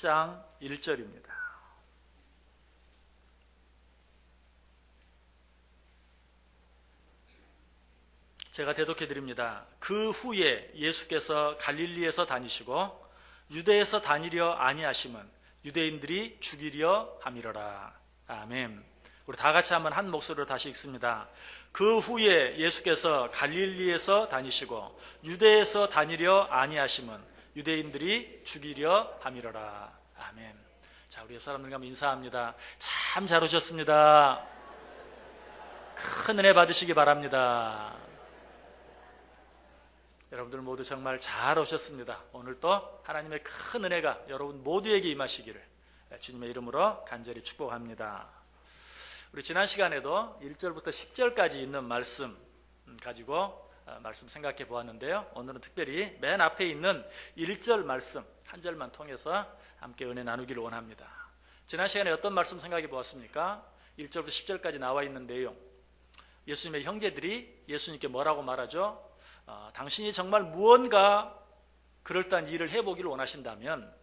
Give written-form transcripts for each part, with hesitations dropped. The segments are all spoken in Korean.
7장 1절입니다. 제가 대독해 드립니다. 그 후에 예수께서 갈릴리에서 다니시고 유대에서 다니려 아니하심은 유대인들이 죽이려 함이로라. 아멘. 우리 다 같이 한번 한 목소리로 다시 읽습니다. 그 후에 예수께서 갈릴리에서 다니시고 유대에서 다니려 아니하심은 유대인들이 죽이려 함이로라. 아멘. 자, 우리 옆 사람들과 한번 인사합니다. 참 잘 오셨습니다. 큰 은혜 받으시기 바랍니다. 여러분들 모두 정말 잘 오셨습니다. 오늘도 하나님의 큰 은혜가 여러분 모두에게 임하시기를 주님의 이름으로 간절히 축복합니다. 우리 지난 시간에도 1절부터 10절까지 있는 말씀 가지고 말씀 생각해 보았는데요. 오늘은 특별히 맨 앞에 있는 1절 말씀 한 절만 통해서 함께 은혜 나누기를 원합니다. 지난 시간에 어떤 말씀 생각해 보았습니까? 1절부터 10절까지 나와 있는 내용. 예수님의 형제들이 예수님께 뭐라고 말하죠? 당신이 정말 무언가 그럴듯한 일을 해보기를 원하신다면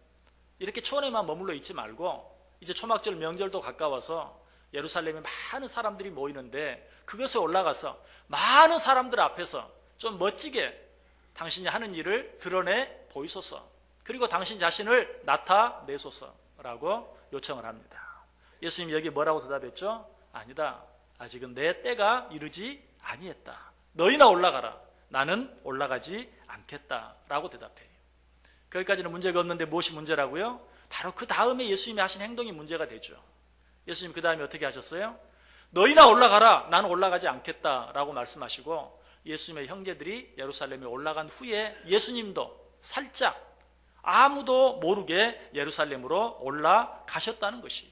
이렇게 초원에만 머물러 있지 말고 이제 초막절 명절도 가까워서 예루살렘에 많은 사람들이 모이는데 그것에 올라가서 많은 사람들 앞에서 좀 멋지게 당신이 하는 일을 드러내 보이소서. 그리고 당신 자신을 나타내소서라고 요청을 합니다. 예수님이 여기 뭐라고 대답했죠? 아니다. 아직은 내 때가 이르지 아니했다. 너희나 올라가라. 나는 올라가지 않겠다라고 대답해요. 거기까지는 문제가 없는데 무엇이 문제라고요? 바로 그 다음에 예수님이 하신 행동이 문제가 되죠. 예수님 그 다음에 어떻게 하셨어요? 너희나 올라가라. 나는 올라가지 않겠다라고 말씀하시고 예수님의 형제들이 예루살렘에 올라간 후에 예수님도 살짝 아무도 모르게 예루살렘으로 올라가셨다는 것이.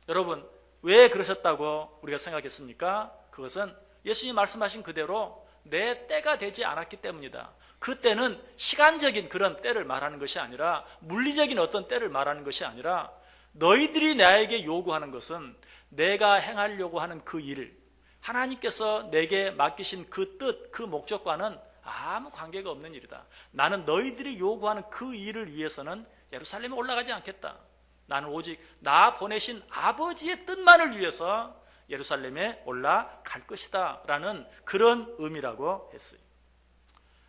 여러분 왜 그러셨다고 우리가 생각했습니까? 그것은 예수님이 말씀하신 그대로 내 때가 되지 않았기 때문이다. 그 때는 시간적인 그런 때를 말하는 것이 아니라 물리적인 어떤 때를 말하는 것이 아니라 너희들이 나에게 요구하는 것은 내가 행하려고 하는 그 일, 하나님께서 내게 맡기신 그 뜻, 그 목적과는 아무 관계가 없는 일이다. 나는 너희들이 요구하는 그 일을 위해서는 예루살렘에 올라가지 않겠다. 나는 오직 나 보내신 아버지의 뜻만을 위해서 예루살렘에 올라갈 것이다 라는 그런 의미라고 했어요.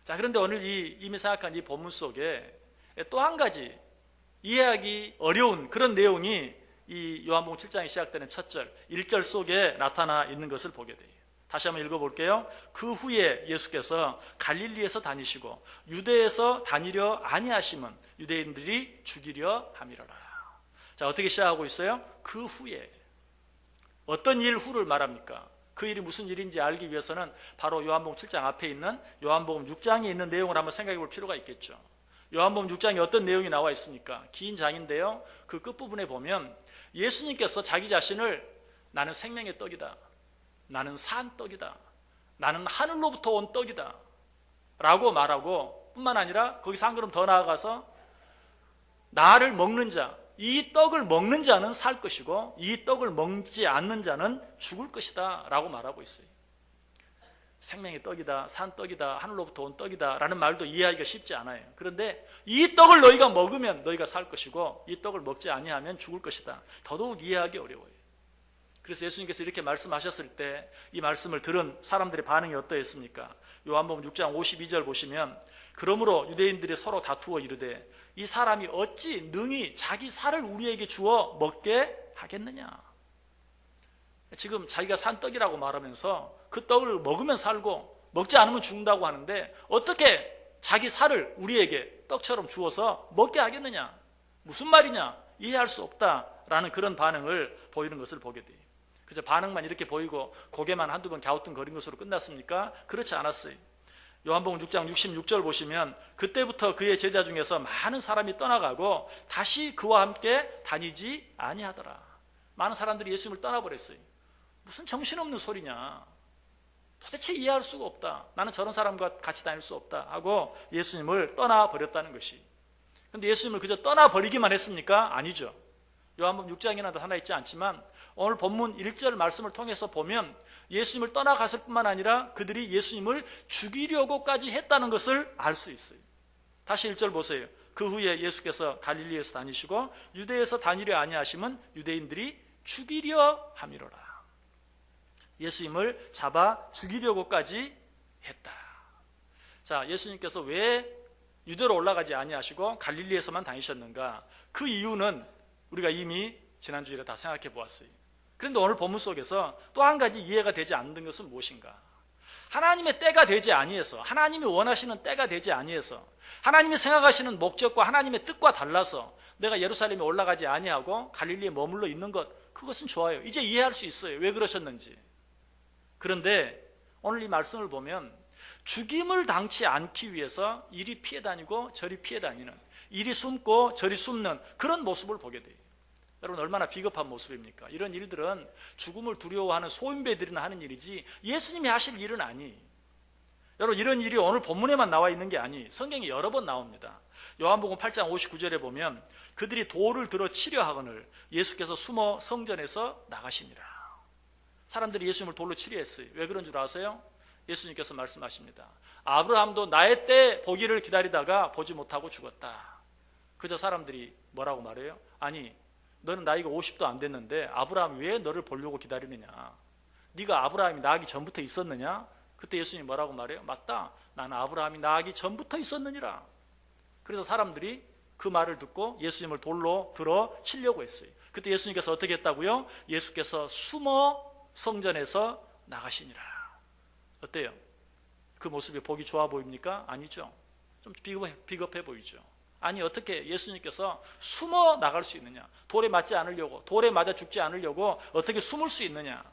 자, 그런데 오늘 이미 생각한 이 본문 속에 또 한 가지 이해하기 어려운 그런 내용이 이 요한복음 7장이 시작되는 첫 절 1절 속에 나타나 있는 것을 보게 돼요. 다시 한번 읽어볼게요. 그 후에 예수께서 갈릴리에서 다니시고 유대에서 다니려 아니하심은 유대인들이 죽이려 함이로라. 자, 어떻게 시작하고 있어요? 그 후에. 어떤 일 후를 말합니까? 그 일이 무슨 일인지 알기 위해서는 바로 요한복음 7장 앞에 있는 요한복음 6장에 있는 내용을 한번 생각해 볼 필요가 있겠죠. 요한복음 6장에 어떤 내용이 나와 있습니까? 긴 장인데요. 그 끝부분에 보면 예수님께서 자기 자신을 나는 생명의 떡이다. 나는 산 떡이다. 나는 하늘로부터 온 떡이다. 라고 말하고 뿐만 아니라 거기서 한 걸음 더 나아가서 나를 먹는 자, 이 떡을 먹는 자는 살 것이고 이 떡을 먹지 않는 자는 죽을 것이다 라고 말하고 있어요. 생명의 떡이다, 산 떡이다, 하늘로부터 온 떡이다 라는 말도 이해하기가 쉽지 않아요. 그런데 이 떡을 너희가 먹으면 너희가 살 것이고 이 떡을 먹지 아니하면 죽을 것이다. 더더욱 이해하기 어려워요. 그래서 예수님께서 이렇게 말씀하셨을 때 이 말씀을 들은 사람들의 반응이 어떠했습니까? 요한복음 6장 52절 보시면 그러므로 유대인들이 서로 다투어 이르되 이 사람이 어찌 능히 자기 살을 우리에게 주어 먹게 하겠느냐. 지금 자기가 산 떡이라고 말하면서 그 떡을 먹으면 살고 먹지 않으면 죽는다고 하는데 어떻게 자기 살을 우리에게 떡처럼 주어서 먹게 하겠느냐. 무슨 말이냐. 이해할 수 없다라는 그런 반응을 보이는 것을 보게 돼요. 그저 반응만 이렇게 보이고 고개만 한두 번 갸우뚱거린 것으로 끝났습니까? 그렇지 않았어요. 요한복음 6장 66절 보시면 그때부터 그의 제자 중에서 많은 사람이 떠나가고 다시 그와 함께 다니지 아니하더라. 많은 사람들이 예수님을 떠나버렸어요. 무슨 정신없는 소리냐. 도대체 이해할 수가 없다. 나는 저런 사람과 같이 다닐 수 없다 하고 예수님을 떠나버렸다는 것이. 그런데 예수님을 그저 떠나버리기만 했습니까? 아니죠. 요한복음 6장에나도 하나 있지 않지만 오늘 본문 1절 말씀을 통해서 보면 예수님을 떠나갔을 뿐만 아니라 그들이 예수님을 죽이려고까지 했다는 것을 알 수 있어요. 다시 1절 보세요. 그 후에 예수께서 갈릴리에서 다니시고 유대에서 다니려 아니하심은 유대인들이 죽이려 함이로라. 예수님을 잡아 죽이려고까지 했다. 자, 예수님께서 왜 유대로 올라가지 아니하시고 갈릴리에서만 다니셨는가? 그 이유는 우리가 이미 지난주일에 다 생각해 보았어요. 그런데 오늘 본문 속에서 또 한 가지 이해가 되지 않는 것은 무엇인가? 하나님의 때가 되지 아니해서, 하나님이 원하시는 때가 되지 아니해서, 하나님이 생각하시는 목적과 하나님의 뜻과 달라서 내가 예루살렘에 올라가지 아니하고 갈릴리에 머물러 있는 것, 그것은 좋아요. 이제 이해할 수 있어요. 왜 그러셨는지. 그런데 오늘 이 말씀을 보면 죽임을 당치 않기 위해서 이리 피해 다니고 저리 피해 다니는, 이리 숨고 저리 숨는 그런 모습을 보게 돼요. 여러분, 얼마나 비겁한 모습입니까? 이런 일들은 죽음을 두려워하는 소인배들이나 하는 일이지 예수님이 하실 일은 아니. 여러분, 이런 일이 오늘 본문에만 나와 있는 게 아니, 성경에 여러 번 나옵니다. 요한복음 8장 59절에 보면 그들이 돌을 들어 치려 하거늘 예수께서 숨어 성전에서 나가시니라. 사람들이 예수님을 돌로 치려 했어요. 왜 그런 줄 아세요? 예수님께서 말씀하십니다. 아브라함도 나의 때 보기를 기다리다가 보지 못하고 죽었다. 그저 사람들이 뭐라고 말해요? 아니, 너는 나이가 50도 안 됐는데 아브라함이 왜 너를 보려고 기다리느냐? 네가 아브라함이 나기 전부터 있었느냐? 그때 예수님이 뭐라고 말해요? 맞다, 나는 아브라함이 나기 전부터 있었느니라. 그래서 사람들이 그 말을 듣고 예수님을 돌로 들어 치려고 했어요. 그때 예수님께서 어떻게 했다고요? 예수께서 숨어 성전에서 나가시니라. 어때요? 그 모습이 보기 좋아 보입니까? 아니죠. 좀 비겁해 보이죠. 아니, 어떻게 예수님께서 숨어 나갈 수 있느냐? 돌에 맞지 않으려고, 돌에 맞아 죽지 않으려고 어떻게 숨을 수 있느냐?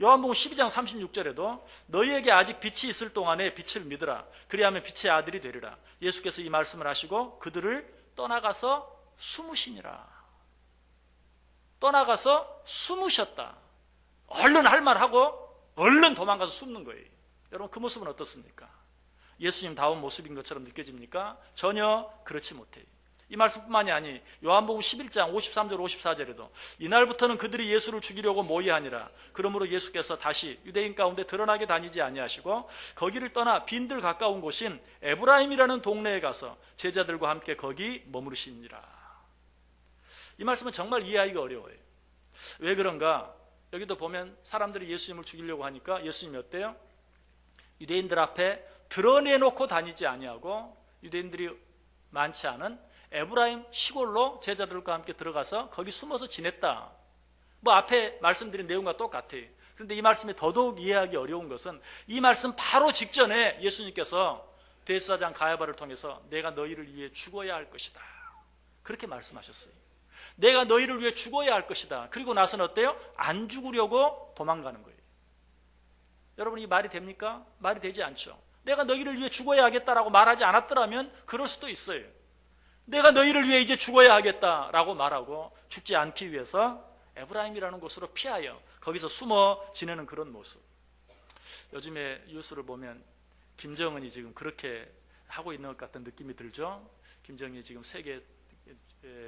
요한복음 12장 36절에도 너희에게 아직 빛이 있을 동안에 빛을 믿으라. 그리하면 빛의 아들이 되리라. 예수께서 이 말씀을 하시고 그들을 떠나가서 숨으시니라. 떠나가서 숨으셨다. 얼른 할 말하고 얼른 도망가서 숨는 거예요. 여러분, 그 모습은 어떻습니까? 예수님다운 모습인 것처럼 느껴집니까? 전혀 그렇지 못해요. 이 말씀뿐만이 아니 요한복음 11장 53절 54절에도 이날부터는 그들이 예수를 죽이려고 모의하니라. 그러므로 예수께서 다시 유대인 가운데 드러나게 다니지 아니하시고 거기를 떠나 빈들 가까운 곳인 에브라임이라는 동네에 가서 제자들과 함께 거기 머무르시니라. 이 말씀은 정말 이해하기가 어려워요. 왜 그런가? 여기도 보면 사람들이 예수님을 죽이려고 하니까 예수님이 어때요? 유대인들 앞에 드러내놓고 다니지 아니하고 유대인들이 많지 않은 에브라임 시골로 제자들과 함께 들어가서 거기 숨어서 지냈다. 뭐 앞에 말씀드린 내용과 똑같아요. 그런데 이 말씀이 더더욱 이해하기 어려운 것은 이 말씀 바로 직전에 예수님께서 대제사장 가야바를 통해서 내가 너희를 위해 죽어야 할 것이다. 그렇게 말씀하셨어요. 내가 너희를 위해 죽어야 할 것이다. 그리고 나서는 어때요? 안 죽으려고 도망가는 거예요. 여러분, 이 말이 됩니까? 말이 되지 않죠. 내가 너희를 위해 죽어야 하겠다라고 말하지 않았더라면 그럴 수도 있어요. 내가 너희를 위해 이제 죽어야 하겠다라고 말하고 죽지 않기 위해서 에브라임이라는 곳으로 피하여 거기서 숨어 지내는 그런 모습. 요즘에 뉴스를 보면 김정은이 지금 그렇게 하고 있는 것 같은 느낌이 들죠. 김정은이 지금 세계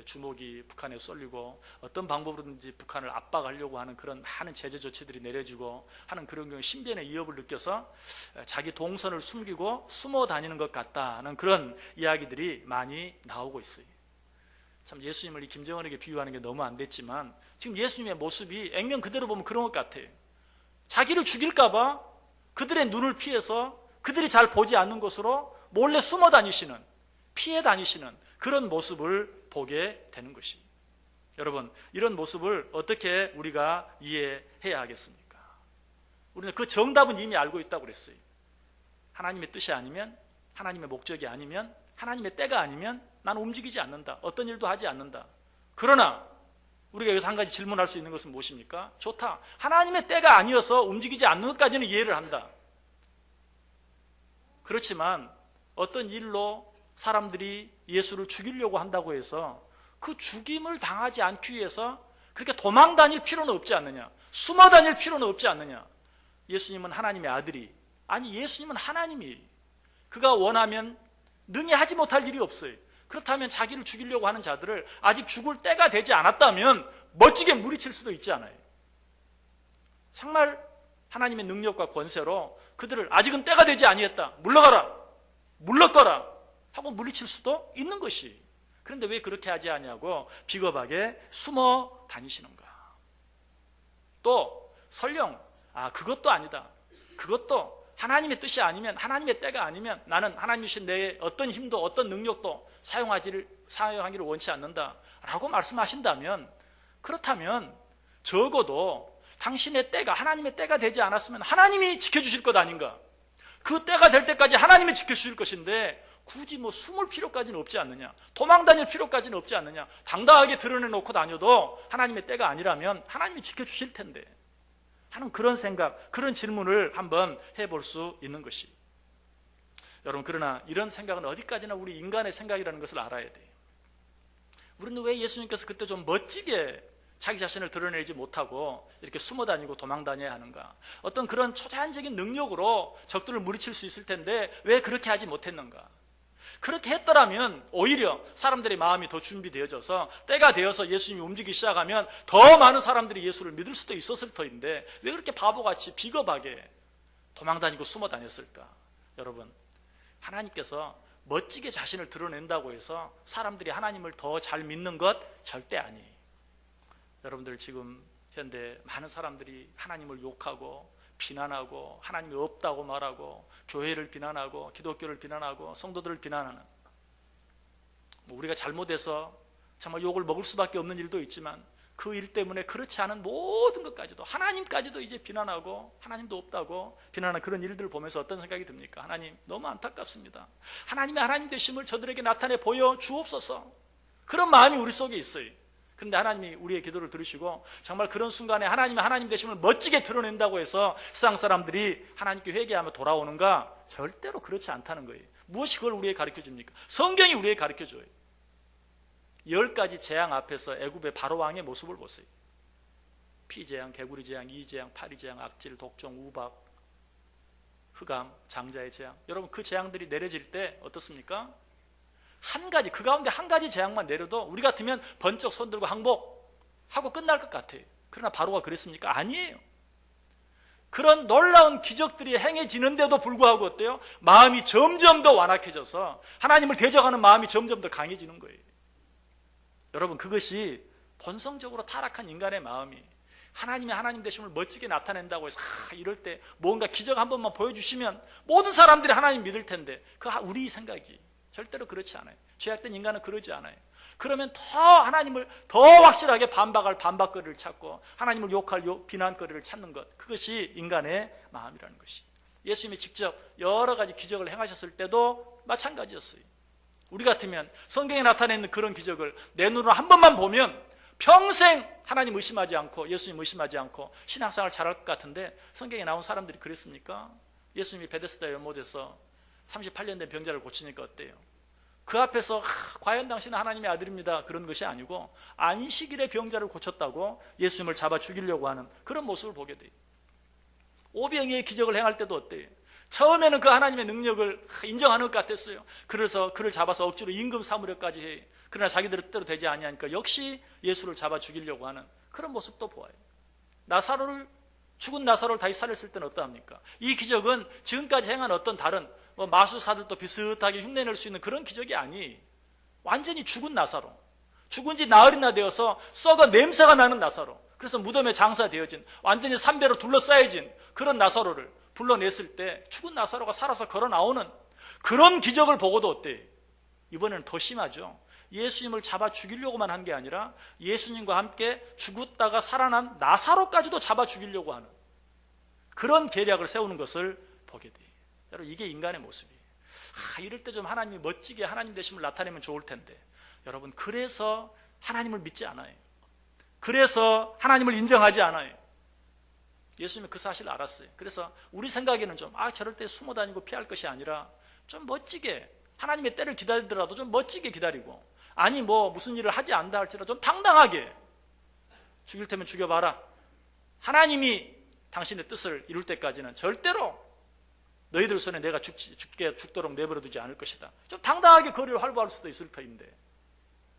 주목이 북한에 쏠리고 어떤 방법으로든지 북한을 압박하려고 하는 그런 많은 제재 조치들이 내려지고 하는 그런 경우 신변의 위협을 느껴서 자기 동선을 숨기고 숨어 다니는 것 같다는 그런 이야기들이 많이 나오고 있어요. 참, 예수님을 이 김정은에게 비유하는 게 너무 안 됐지만 지금 예수님의 모습이 액면 그대로 보면 그런 것 같아요. 자기를 죽일까 봐 그들의 눈을 피해서 그들이 잘 보지 않는 곳으로 몰래 숨어 다니시는, 피해 다니시는 그런 모습을 보게 되는 것이. 여러분, 이런 모습을 어떻게 우리가 이해해야 하겠습니까? 우리는 그 정답은 이미 알고 있다고 그랬어요. 하나님의 뜻이 아니면, 하나님의 목적이 아니면, 하나님의 때가 아니면 나는 움직이지 않는다. 어떤 일도 하지 않는다. 그러나 우리가 여기서 한 가지 질문할 수 있는 것은 무엇입니까? 좋다. 하나님의 때가 아니어서 움직이지 않는 것까지는 이해를 한다. 그렇지만 어떤 일로 사람들이 예수를 죽이려고 한다고 해서 그 죽임을 당하지 않기 위해서 그렇게 도망 다닐 필요는 없지 않느냐? 숨어 다닐 필요는 없지 않느냐? 예수님은 하나님의 아들이, 아니 예수님은 하나님이, 그가 원하면 능히 하지 못할 일이 없어요. 그렇다면 자기를 죽이려고 하는 자들을 아직 죽을 때가 되지 않았다면 멋지게 물리칠 수도 있지 않아요? 정말 하나님의 능력과 권세로 그들을 아직은 때가 되지 아니했다, 물러가라, 물러거라 하고 물리칠 수도 있는 것이. 그런데 왜 그렇게 하지 않냐고 비겁하게 숨어 다니시는가. 또 설령 그것도 아니다, 그것도 하나님의 뜻이 아니면, 하나님의 때가 아니면 나는 하나님이 주신 내 어떤 힘도 어떤 능력도 사용하기를 원치 않는다 라고 말씀하신다면, 그렇다면 적어도 당신의 때가 하나님의 때가 되지 않았으면 하나님이 지켜주실 것 아닌가. 그 때가 될 때까지 하나님이 지켜주실 것인데 굳이 숨을 필요까지는 없지 않느냐, 도망 다닐 필요까지는 없지 않느냐, 당당하게 드러내놓고 다녀도 하나님의 때가 아니라면 하나님이 지켜주실 텐데 하는 그런 생각, 그런 질문을 한번 해볼 수 있는 것이. 여러분, 그러나 이런 생각은 어디까지나 우리 인간의 생각이라는 것을 알아야 돼요. 우리는 왜 예수님께서 그때 좀 멋지게 자기 자신을 드러내지 못하고 이렇게 숨어 다니고 도망 다녀야 하는가? 어떤 그런 초자연적인 능력으로 적들을 물리칠 수 있을 텐데 왜 그렇게 하지 못했는가? 그렇게 했더라면 오히려 사람들의 마음이 더 준비되어져서 때가 되어서 예수님이 움직이기 시작하면 더 많은 사람들이 예수를 믿을 수도 있었을 터인데 왜 그렇게 바보같이 비겁하게 도망다니고 숨어 다녔을까? 여러분, 하나님께서 멋지게 자신을 드러낸다고 해서 사람들이 하나님을 더 잘 믿는 것 절대 아니에요. 여러분들, 지금 현대 많은 사람들이 하나님을 욕하고 비난하고 하나님이 없다고 말하고 교회를 비난하고 기독교를 비난하고 성도들을 비난하는, 우리가 잘못해서 정말 욕을 먹을 수밖에 없는 일도 있지만 그 일 때문에 그렇지 않은 모든 것까지도, 하나님까지도 이제 비난하고 하나님도 없다고 비난하는 그런 일들을 보면서 어떤 생각이 듭니까? 하나님, 너무 안타깝습니다. 하나님의 하나님 되심을 저들에게 나타내 보여 주옵소서. 그런 마음이 우리 속에 있어요. 그런데 하나님이 우리의 기도를 들으시고 정말 그런 순간에 하나님의 하나님 되심을 멋지게 드러낸다고 해서 세상 사람들이 하나님께 회개하며 돌아오는가? 절대로 그렇지 않다는 거예요. 무엇이 그걸 우리에게 가르쳐 줍니까? 성경이 우리에게 가르쳐 줘요. 10가지 재앙 앞에서 애굽의 바로왕의 모습을 보세요. 피재앙, 개구리 재앙, 이재앙, 파리 재앙, 악질, 독종, 우박, 흑암, 장자의 재앙. 여러분, 그 재앙들이 내려질 때 어떻습니까? 한 가지, 그 가운데 한 가지 재앙만 내려도 우리 같으면 번쩍 손들고 항복하고 끝날 것 같아요. 그러나 바로가 그랬습니까? 아니에요. 그런 놀라운 기적들이 행해지는데도 불구하고 어때요? 마음이 점점 더 완악해져서 하나님을 대적하는 마음이 점점 더 강해지는 거예요. 여러분, 그것이 본성적으로 타락한 인간의 마음이 하나님의 하나님 되심을 멋지게 나타낸다고 해서 이럴 때 뭔가 기적 한 번만 보여주시면 모든 사람들이 하나님 믿을 텐데, 그 우리 생각이 절대로 그렇지 않아요. 죄악된 인간은 그러지 않아요. 그러면 더 하나님을 더 확실하게 반박할 반박거리를 찾고 하나님을 욕할 비난거리를 찾는 것, 그것이 인간의 마음이라는 것이. 예수님이 직접 여러 가지 기적을 행하셨을 때도 마찬가지였어요. 우리 같으면 성경에 나타나 있는 그런 기적을 내 눈으로 한 번만 보면 평생 하나님 의심하지 않고 예수님 의심하지 않고 신앙생활 잘할 것 같은데, 성경에 나온 사람들이 그랬습니까? 예수님이 베데스다 연못에서 38년 된 병자를 고치니까 어때요? 그 앞에서 과연 당신은 하나님의 아들입니다, 그런 것이 아니고 안식일에 병자를 고쳤다고 예수님을 잡아 죽이려고 하는 그런 모습을 보게 돼요. 오병이의 기적을 행할 때도 어때요? 처음에는 그 하나님의 능력을 인정하는 것 같았어요. 그래서 그를 잡아서 억지로 임금 삼으려까지 해요. 그러나 자기들 뜻대로 되지 아니하니까 역시 예수를 잡아 죽이려고 하는 그런 모습도 보아요. 죽은 나사로를 다시 살렸을 때는 어떠합니까? 이 기적은 지금까지 행한 어떤 다른 마술사들도 비슷하게 흉내낼 수 있는 그런 기적이 아니에요. 완전히 죽은 나사로, 죽은 지 나흘이나 되어서 썩어 냄새가 나는 나사로, 그래서 무덤에 장사되어진, 완전히 삼배로 둘러싸여진 그런 나사로를 불러냈을 때 죽은 나사로가 살아서 걸어 나오는 그런 기적을 보고도 어때요? 이번에는 더 심하죠. 예수님을 잡아 죽이려고만 한 게 아니라 예수님과 함께 죽었다가 살아난 나사로까지도 잡아 죽이려고 하는 그런 계략을 세우는 것을 보게 돼요. 여러분, 이게 인간의 모습이에요. 이럴 때 좀 하나님이 멋지게 하나님 되심을 나타내면 좋을 텐데, 여러분, 그래서 하나님을 믿지 않아요. 그래서 하나님을 인정하지 않아요. 예수님이 그 사실을 알았어요. 그래서 우리 생각에는 좀 저럴 때 숨어 다니고 피할 것이 아니라 좀 멋지게 하나님의 때를 기다리더라도 좀 멋지게 기다리고, 아니 무슨 일을 하지 않다 할지라도 좀 당당하게 죽일 테면 죽여봐라, 하나님이 당신의 뜻을 이룰 때까지는 절대로 너희들 손에 내가 죽도록 내버려두지 않을 것이다. 좀 당당하게 거리를 활보할 수도 있을 터인데,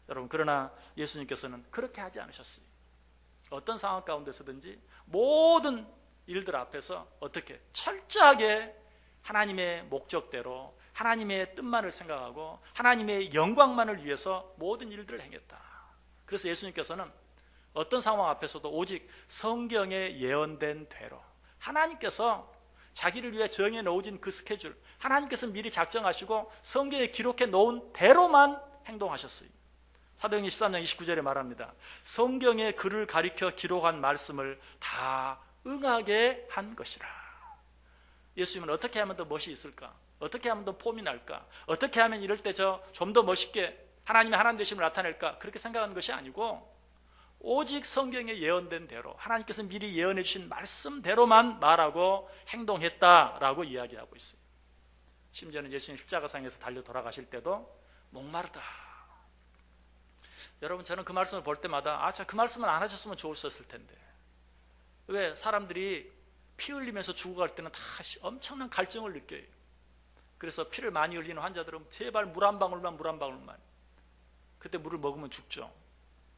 여러분, 그러나 예수님께서는 그렇게 하지 않으셨어요. 어떤 상황 가운데서든지 모든 일들 앞에서 어떻게 철저하게 하나님의 목적대로 하나님의 뜻만을 생각하고 하나님의 영광만을 위해서 모든 일들을 행했다. 그래서 예수님께서는 어떤 상황 앞에서도 오직 성경에 예언된 대로, 하나님께서 자기를 위해 정해 놓으신 그 스케줄, 하나님께서 미리 작정하시고 성경에 기록해 놓은 대로만 행동하셨어요. 사도행전 13장 29절에 말합니다. 성경에 그를 가리켜 기록한 말씀을 다 응하게 한 것이라. 예수님은 어떻게 하면 더 멋이 있을까? 어떻게 하면 더 폼이 날까? 어떻게 하면 이럴 때 좀 더 멋있게 하나님의 하나님 되심을 나타낼까? 그렇게 생각하는 것이 아니고 오직 성경에 예언된 대로, 하나님께서 미리 예언해 주신 말씀대로만 말하고 행동했다라고 이야기하고 있어요. 심지어는 예수님 십자가상에서 달려 돌아가실 때도 목마르다. 여러분, 저는 그 말씀을 볼 때마다 그 말씀을 안 하셨으면 좋았을 텐데, 왜 사람들이 피 흘리면서 죽어갈 때는 다 엄청난 갈증을 느껴요. 그래서 피를 많이 흘리는 환자들은 제발 물 한 방울만, 그때 물을 먹으면 죽죠.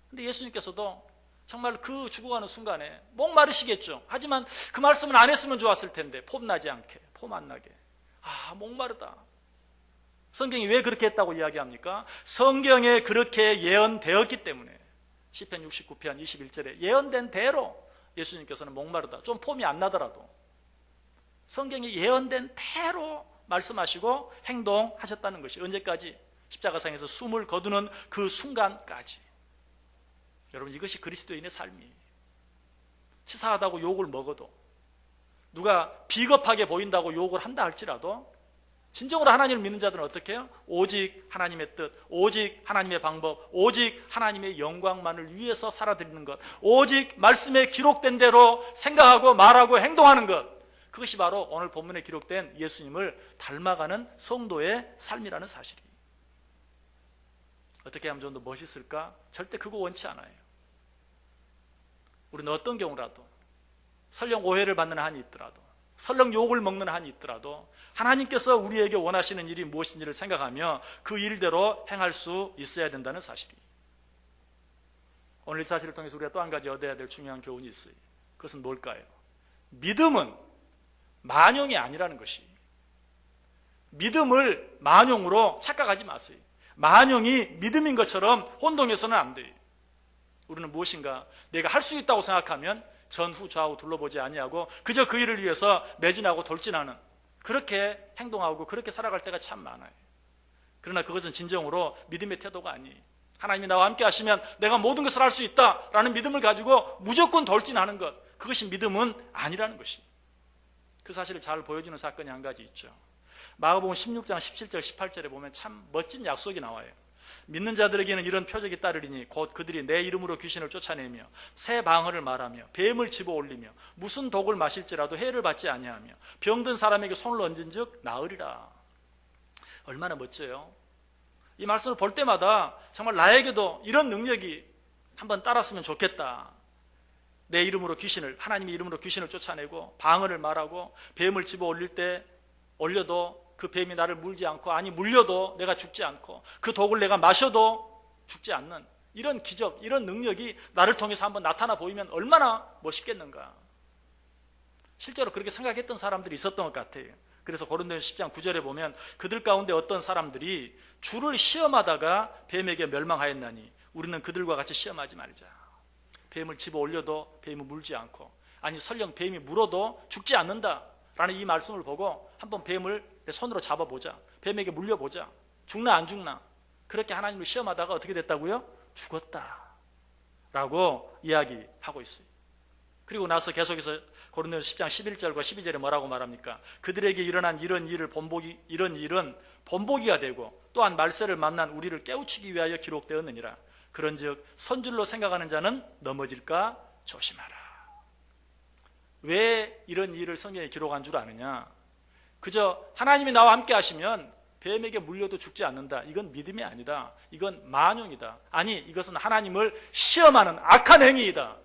근데 예수님께서도 정말 그 죽어가는 순간에 목마르시겠죠. 하지만 그 말씀을 안 했으면 좋았을 텐데, 폼 나지 않게, 폼 안 나게, 목마르다. 성경이 왜 그렇게 했다고 이야기합니까? 성경에 그렇게 예언되었기 때문에. 시편 69편 21절에 예언된 대로 예수님께서는 목마르다, 좀 폼이 안 나더라도 성경에 예언된 대로 말씀하시고 행동하셨다는 것이, 언제까지? 십자가상에서 숨을 거두는 그 순간까지. 여러분, 이것이 그리스도인의 삶이에요. 치사하다고 욕을 먹어도, 누가 비겁하게 보인다고 욕을 한다 할지라도 진정으로 하나님을 믿는 자들은 어떻게 해요? 오직 하나님의 뜻, 오직 하나님의 방법, 오직 하나님의 영광만을 위해서 살아드리는 것, 오직 말씀에 기록된 대로 생각하고 말하고 행동하는 것, 그것이 바로 오늘 본문에 기록된 예수님을 닮아가는 성도의 삶이라는 사실이에요. 어떻게 하면 좀 더 멋있을까? 절대 그거 원치 않아요. 우리는 어떤 경우라도, 설령 오해를 받는 한이 있더라도, 설령 욕을 먹는 한이 있더라도 하나님께서 우리에게 원하시는 일이 무엇인지를 생각하며 그 일대로 행할 수 있어야 된다는 사실이에요. 오늘 이 사실을 통해서 우리가 또 한 가지 얻어야 될 중요한 교훈이 있어요. 그것은 뭘까요? 믿음은 만용이 아니라는 것이. 믿음을 만용으로 착각하지 마세요. 만용이 믿음인 것처럼 혼동해서는 안 돼요. 우리는 무엇인가 내가 할 수 있다고 생각하면 전후 좌우 둘러보지 아니하고 그저 그 일을 위해서 매진하고 돌진하는, 그렇게 행동하고 그렇게 살아갈 때가 참 많아요. 그러나 그것은 진정으로 믿음의 태도가 아니에요. 하나님이 나와 함께 하시면 내가 모든 것을 할 수 있다라는 믿음을 가지고 무조건 돌진하는 것, 그것이 믿음은 아니라는 것이. 그 사실을 잘 보여주는 사건이 한 가지 있죠. 마가복음 16장 17절 18절에 보면 참 멋진 약속이 나와요. 믿는 자들에게는 이런 표적이 따르리니 곧 그들이 내 이름으로 귀신을 쫓아내며 새 방언을 말하며 뱀을 집어올리며 무슨 독을 마실지라도 해를 받지 아니하며 병든 사람에게 손을 얹은즉 나으리라. 얼마나 멋져요. 이 말씀을 볼 때마다 정말 나에게도 이런 능력이 한번 따랐으면 좋겠다. 내 이름으로 귀신을, 하나님의 이름으로 귀신을 쫓아내고 방언을 말하고 뱀을 집어올릴 때 올려도 그 뱀이 나를 물지 않고, 아니 물려도 내가 죽지 않고, 그 독을 내가 마셔도 죽지 않는 이런 기적, 이런 능력이 나를 통해서 한번 나타나 보이면 얼마나 멋있겠는가. 실제로 그렇게 생각했던 사람들이 있었던 것 같아요. 그래서 고린도전서 10장 9절에 보면 그들 가운데 어떤 사람들이 주를 시험하다가 뱀에게 멸망하였나니 우리는 그들과 같이 시험하지 말자. 뱀을 집어 올려도 뱀이 물지 않고, 아니 설령 뱀이 물어도 죽지 않는다 라는 이 말씀을 보고 한번 뱀을 내 손으로 잡아보자, 뱀에게 물려보자, 죽나 안 죽나. 그렇게 하나님을 시험하다가 어떻게 됐다고요? 죽었다 라고 이야기하고 있어요. 그리고 나서 계속해서 고린도전서 10장 11절과 12절에 뭐라고 말합니까? 그들에게 일어난 이런 일은 본보기가 되고 또한 말세를 만난 우리를 깨우치기 위하여 기록되었느니라. 그런즉 선줄로 생각하는 자는 넘어질까 조심하라. 왜 이런 일을 성경에 기록한 줄 아느냐? 그저 하나님이 나와 함께 하시면 뱀에게 물려도 죽지 않는다. 이건 믿음이 아니다. 이건 만용이다. 아니, 이것은 하나님을 시험하는 악한 행위이다.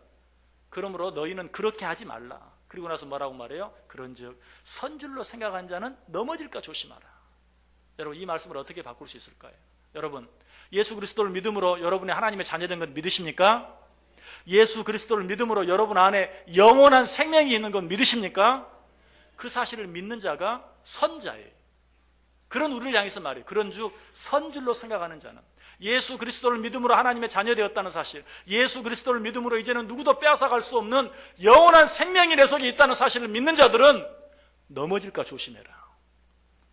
그러므로 너희는 그렇게 하지 말라. 그리고 나서 뭐라고 말해요? 그런즉 선줄로 생각한 자는 넘어질까 조심하라. 여러분, 이 말씀을 어떻게 바꿀 수 있을까요? 여러분, 예수 그리스도를 믿음으로 여러분의 하나님의 자녀된 건 믿으십니까? 예수 그리스도를 믿음으로 여러분 안에 영원한 생명이 있는 건 믿으십니까? 그 사실을 믿는 자가 선자예요. 그런 우리를 향해서 말해요. 그런 주 선줄로 생각하는 자는, 예수 그리스도를 믿음으로 하나님의 자녀되었다는 사실, 예수 그리스도를 믿음으로 이제는 누구도 빼앗아갈 수 없는 영원한 생명이 내 속에 있다는 사실을 믿는 자들은 넘어질까 조심해라.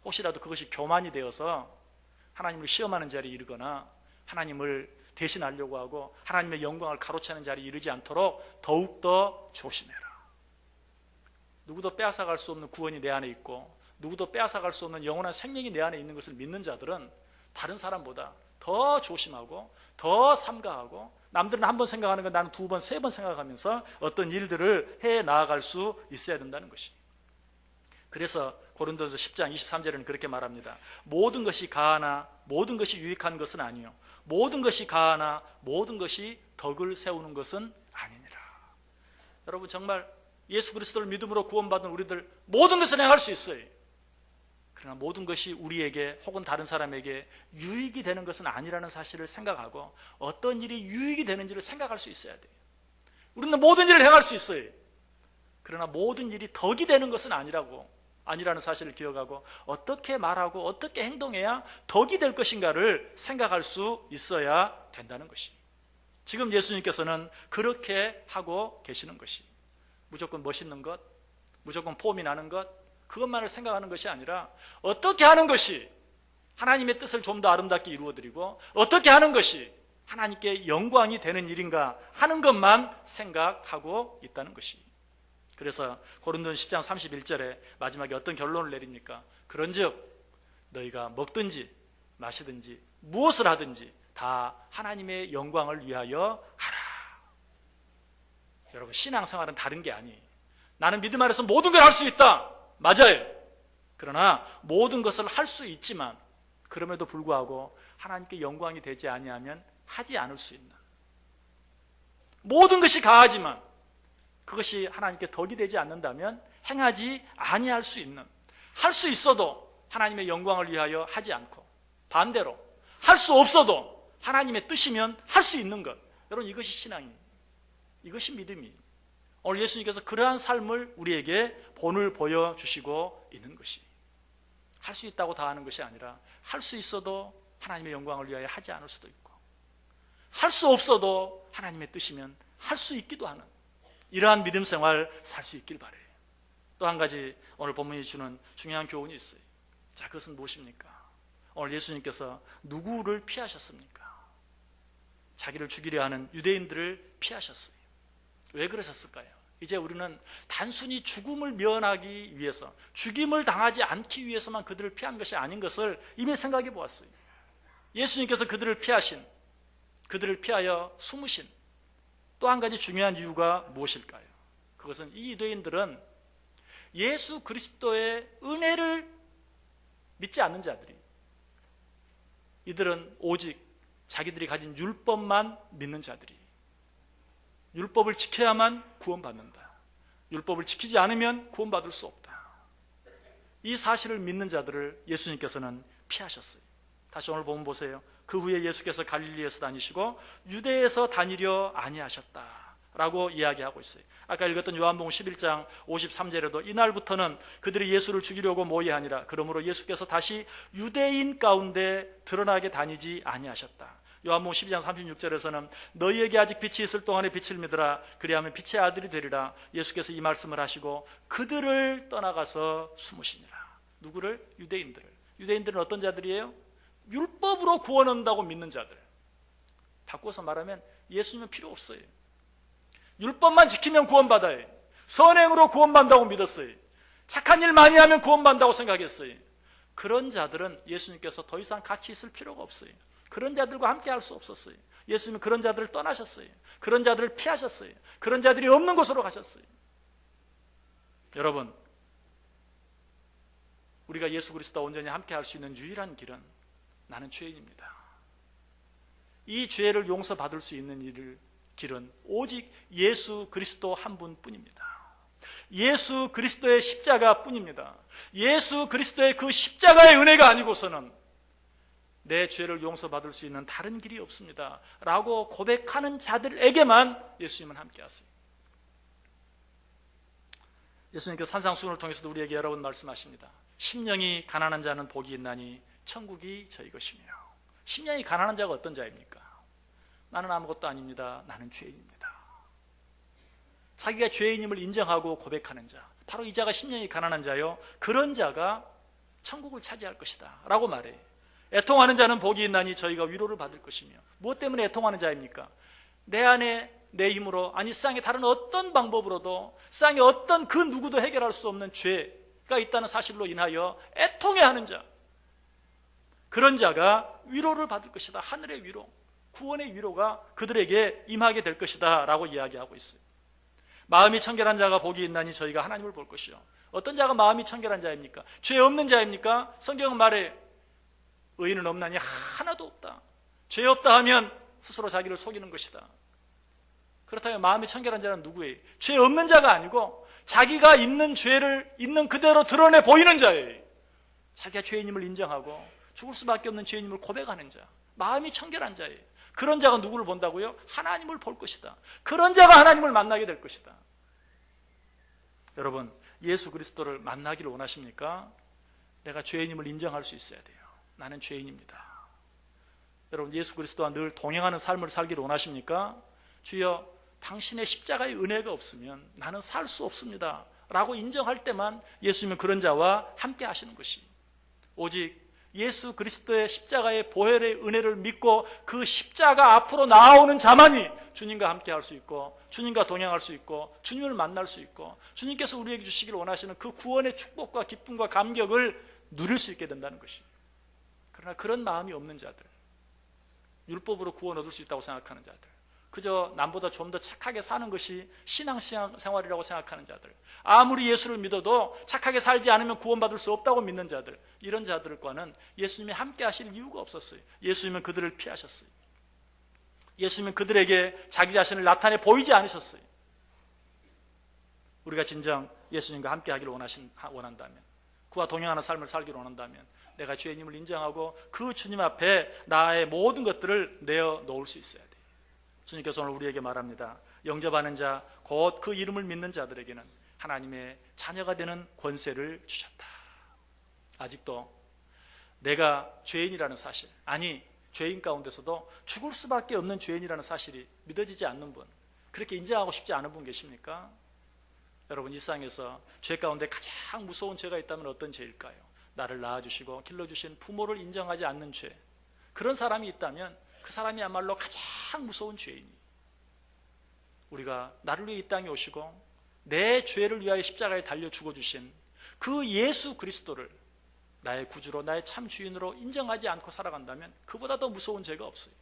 혹시라도 그것이 교만이 되어서 하나님을 시험하는 자리에 이르거나 하나님을 대신하려고 하고 하나님의 영광을 가로채는 자리에 이르지 않도록 더욱더 조심해라. 누구도 빼앗아갈 수 없는 구원이 내 안에 있고 누구도 빼앗아갈 수 없는 영원한 생명이 내 안에 있는 것을 믿는 자들은 다른 사람보다 더 조심하고 더 삼가하고, 남들은 한 번 생각하는 건 나는 두 번, 세 번 생각하면서 어떤 일들을 해 나아갈 수 있어야 된다는 것이. 그래서 고린도서 10장 23절에는 그렇게 말합니다. 모든 것이 가하나 모든 것이 유익한 것은 아니요, 모든 것이 가하나 모든 것이 덕을 세우는 것은 아니니라. 여러분, 정말 예수 그리스도를 믿음으로 구원받은 우리들 모든 것을 행할 수 있어요. 그러나 모든 것이 우리에게 혹은 다른 사람에게 유익이 되는 것은 아니라는 사실을 생각하고 어떤 일이 유익이 되는지를 생각할 수 있어야 돼요. 우리는 모든 일을 행할 수 있어요. 그러나 모든 일이 덕이 되는 것은 아니라는 사실을 기억하고 어떻게 말하고 어떻게 행동해야 덕이 될 것인가를 생각할 수 있어야 된다는 것이. 지금 예수님께서는 그렇게 하고 계시는 것이, 무조건 멋있는 것, 무조건 폼이 나는 것, 그것만을 생각하는 것이 아니라 어떻게 하는 것이 하나님의 뜻을 좀 더 아름답게 이루어드리고 어떻게 하는 것이 하나님께 영광이 되는 일인가 하는 것만 생각하고 있다는 것이. 그래서 고린도서 10장 31절에 마지막에 어떤 결론을 내립니까? 그런즉 너희가 먹든지 마시든지 무엇을 하든지 다 하나님의 영광을 위하여 하라. 여러분, 신앙생활은 다른 게 아니에요. 나는 믿음 안에서 모든 걸 할 수 있다, 맞아요. 그러나 모든 것을 할 수 있지만 그럼에도 불구하고 하나님께 영광이 되지 아니하면 하지 않을 수 있는, 모든 것이 가하지만 그것이 하나님께 덕이 되지 않는다면 행하지 아니할 수 있는, 할 수 있어도 하나님의 영광을 위하여 하지 않고 반대로 할 수 없어도 하나님의 뜻이면 할 수 있는 것, 여러분, 이것이 신앙입니다. 이것이 믿음이에요. 오늘 예수님께서 그러한 삶을 우리에게 본을 보여주시고 있는 것이, 할 수 있다고 다 하는 것이 아니라 할 수 있어도 하나님의 영광을 위하여 하지 않을 수도 있고 할 수 없어도 하나님의 뜻이면 할 수 있기도 하는 이러한 믿음 생활 살 수 있길 바라요. 또 한 가지 오늘 본문이 주는 중요한 교훈이 있어요. 자, 그것은 무엇입니까? 오늘 예수님께서 누구를 피하셨습니까? 자기를 죽이려 하는 유대인들을 피하셨어요. 왜 그러셨을까요? 이제 우리는 단순히 죽음을 면하기 위해서, 죽임을 당하지 않기 위해서만 그들을 피한 것이 아닌 것을 이미 생각해 보았어요. 예수님께서 그들을 피하신, 그들을 피하여 숨으신 또 한 가지 중요한 이유가 무엇일까요? 그것은 이 유대인들은 예수 그리스도의 은혜를 믿지 않는 자들이, 이들은 오직 자기들이 가진 율법만 믿는 자들이, 율법을 지켜야만 구원받는다, 율법을 지키지 않으면 구원받을 수 없다, 이 사실을 믿는 자들을 예수님께서는 피하셨어요. 다시 오늘 본문 보세요. 그 후에 예수께서 갈릴리에서 다니시고 유대에서 다니려 아니하셨다라고 이야기하고 있어요. 아까 읽었던 요한복음 11장 53절에도 이날부터는 그들이 예수를 죽이려고 모의하니라. 그러므로 예수께서 다시 유대인 가운데 드러나게 다니지 아니하셨다. 요한복음 12장 36절에서는 너희에게 아직 빛이 있을 동안에 빛을 믿으라. 그리하면 빛의 아들이 되리라. 예수께서 이 말씀을 하시고 그들을 떠나가서 숨으시니라. 누구를? 유대인들을. 유대인들은 어떤 자들이에요? 율법으로 구원 얻는다고 믿는 자들. 바꿔서 말하면 예수님은 필요 없어요. 율법만 지키면 구원받아요. 선행으로 구원받는다고 믿었어요. 착한 일 많이 하면 구원받는다고 생각했어요. 그런 자들은 예수님께서 더 이상 같이 있을 필요가 없어요. 그런 자들과 함께 할 수 없었어요. 예수님은 그런 자들을 떠나셨어요. 그런 자들을 피하셨어요. 그런 자들이 없는 곳으로 가셨어요. 여러분, 우리가 예수 그리스도와 온전히 함께 할 수 있는 유일한 길은 나는 죄인입니다. 이 죄를 용서받을 수 있는 길은 오직 예수 그리스도 한 분뿐입니다. 예수 그리스도의 십자가뿐입니다. 예수 그리스도의 그 십자가의 은혜가 아니고서는 내 죄를 용서받을 수 있는 다른 길이 없습니다 라고 고백하는 자들에게만 예수님은 함께 하세요. 예수님께서 산상수훈을 통해서도 우리에게 여러 번 말씀하십니다. 심령이 가난한 자는 복이 있나니 천국이 저희 것이며. 심령이 가난한 자가 어떤 자입니까? 나는 아무것도 아닙니다. 나는 죄인입니다. 자기가 죄인임을 인정하고 고백하는 자, 바로 이 자가 심령이 가난한 자요, 그런 자가 천국을 차지할 것이다 라고 말해. 애통하는 자는 복이 있나니 저희가 위로를 받을 것이며. 무엇 때문에 애통하는 자입니까? 내 안에 내 힘으로, 아니 세상의 다른 어떤 방법으로도, 세상의 어떤 그 누구도 해결할 수 없는 죄가 있다는 사실로 인하여 애통해하는 자, 그런 자가 위로를 받을 것이다. 하늘의 위로, 구원의 위로가 그들에게 임하게 될 것이다 라고 이야기하고 있어요. 마음이 청결한 자가 복이 있나니 저희가 하나님을 볼 것이요. 어떤 자가 마음이 청결한 자입니까? 죄 없는 자입니까? 성경은 말해 의인은 없나니 하나도 없다. 죄 없다 하면 스스로 자기를 속이는 것이다. 그렇다면 마음이 청결한 자는 누구예요? 죄 없는 자가 아니고 자기가 있는 죄를 있는 그대로 드러내 보이는 자예요. 자기가 죄인임을 인정하고 죽을 수밖에 없는 죄인임을 고백하는 자, 마음이 청결한 자예요. 그런 자가 누구를 본다고요? 하나님을 볼 것이다. 그런 자가 하나님을 만나게 될 것이다. 여러분, 예수 그리스도를 만나기를 원하십니까? 내가 죄인임을 인정할 수 있어야 돼요. 나는 죄인입니다. 여러분, 예수 그리스도와 늘 동행하는 삶을 살기를 원하십니까? 주여, 당신의 십자가의 은혜가 없으면 나는 살 수 없습니다 라고 인정할 때만 예수님은 그런 자와 함께 하시는 것이, 오직 예수 그리스도의 십자가의 보혈의 은혜를 믿고 그 십자가 앞으로 나아오는 자만이 주님과 함께 할 수 있고, 주님과 동행할 수 있고, 주님을 만날 수 있고, 주님께서 우리에게 주시기를 원하시는 그 구원의 축복과 기쁨과 감격을 누릴 수 있게 된다는 것이. 그러나 그런 마음이 없는 자들, 율법으로 구원 얻을 수 있다고 생각하는 자들, 그저 남보다 좀 더 착하게 사는 것이 신앙생활이라고 생각하는 자들, 아무리 예수를 믿어도 착하게 살지 않으면 구원받을 수 없다고 믿는 자들, 이런 자들과는 예수님이 함께 하실 이유가 없었어요. 예수님은 그들을 피하셨어요. 예수님은 그들에게 자기 자신을 나타내 보이지 않으셨어요. 우리가 진정 예수님과 함께 하기를 원한다면, 그와 동행하는 삶을 살기를 원한다면, 내가 죄인임을 인정하고 그 주님 앞에 나의 모든 것들을 내어 놓을 수 있어야 돼요. 주님께서 오늘 우리에게 말합니다. 영접하는 자, 곧 그 이름을 믿는 자들에게는 하나님의 자녀가 되는 권세를 주셨다. 아직도 내가 죄인이라는 사실, 아니 죄인 가운데서도 죽을 수밖에 없는 죄인이라는 사실이 믿어지지 않는 분, 그렇게 인정하고 싶지 않은 분 계십니까? 여러분, 이 세상에서 죄 가운데 가장 무서운 죄가 있다면 어떤 죄일까요? 나를 낳아주시고 길러주신 부모를 인정하지 않는 죄. 그런 사람이 있다면 그 사람이야말로 가장 무서운 죄인이, 우리가 나를 위해 이 땅에 오시고 내 죄를 위하여 십자가에 달려 죽어주신 그 예수 그리스도를 나의 구주로, 나의 참 주인으로 인정하지 않고 살아간다면 그보다 더 무서운 죄가 없어요.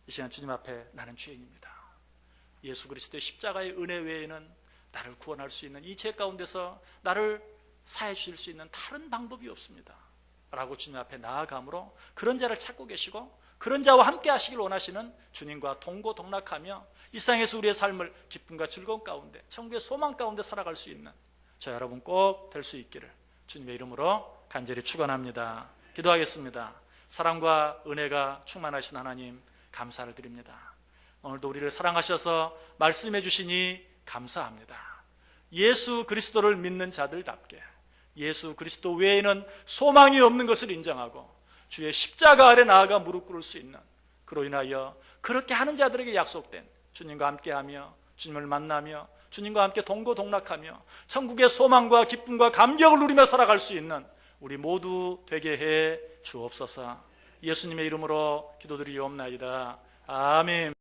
이 시간 주님 앞에 나는 죄인입니다. 예수 그리스도의 십자가의 은혜 외에는 나를 구원할 수 있는, 이 죄 가운데서 나를 사해 주실 수 있는 다른 방법이 없습니다 라고 주님 앞에 나아감으로 그런 자를 찾고 계시고, 그런 자와 함께 하시길 원하시는 주님과 동고동락하며 이 세상에서 우리의 삶을 기쁨과 즐거움 가운데, 천국의 소망 가운데 살아갈 수 있는 저 여러분 꼭 될 수 있기를 주님의 이름으로 간절히 축원합니다. 기도하겠습니다. 사랑과 은혜가 충만하신 하나님, 감사를 드립니다. 오늘도 우리를 사랑하셔서 말씀해 주시니 감사합니다. 예수 그리스도를 믿는 자들답게 예수 그리스도 외에는 소망이 없는 것을 인정하고 주의 십자가 아래 나아가 무릎 꿇을 수 있는, 그로 인하여 그렇게 하는 자들에게 약속된 주님과 함께하며 주님을 만나며 주님과 함께 동고동락하며 천국의 소망과 기쁨과 감격을 누리며 살아갈 수 있는 우리 모두 되게 해 주옵소서. 예수님의 이름으로 기도드리옵나이다. 아멘.